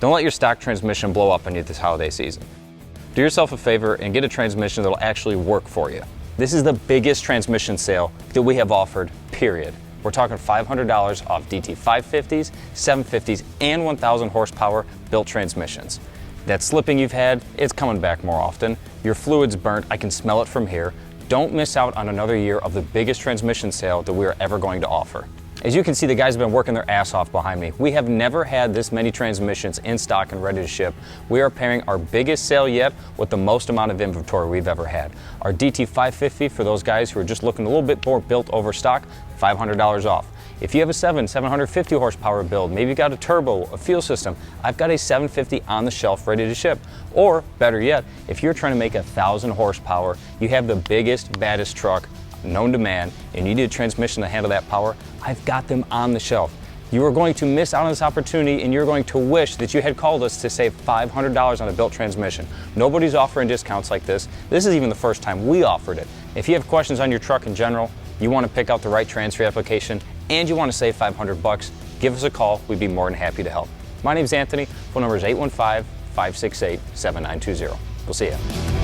Don't let your stock transmission blow up on you this holiday season. Do yourself a favor and get a transmission that'll actually work for you. This is the biggest transmission sale that we have offered, period. We're talking $500 off DT 550s, 750s, and 1,000 horsepower built transmissions. That slipping you've had, it's coming back more often. Your fluid's burnt, I can smell it from here. Don't miss out on another year of the biggest transmission sale that we are ever going to offer. As you can see, the guys have been working their ass off behind me. We have never had this many transmissions in stock and ready to ship. We are pairing our biggest sale yet with the most amount of inventory we've ever had. Our DT 550, for those guys who are just looking a little bit more built over stock, $500 off. If you have a 750 horsepower build, maybe you got a turbo, a fuel system, I've got a 750 on the shelf ready to ship. Or better yet, if you're trying to make 1,000 horsepower, you have the biggest, baddest truck known to man, and you need a transmission to handle that power, I've got them on the shelf. You are going to miss out on this opportunity, and you're going to wish that you had called us to save $500 on a built transmission. Nobody's offering discounts like this. This is even the first time we offered it. If you have questions on your truck in general, you want to pick out the right transfer application, and you want to save $500, give us a call. We'd be more than happy to help. My name's Anthony. Phone number is 815-568-7920. We'll see you.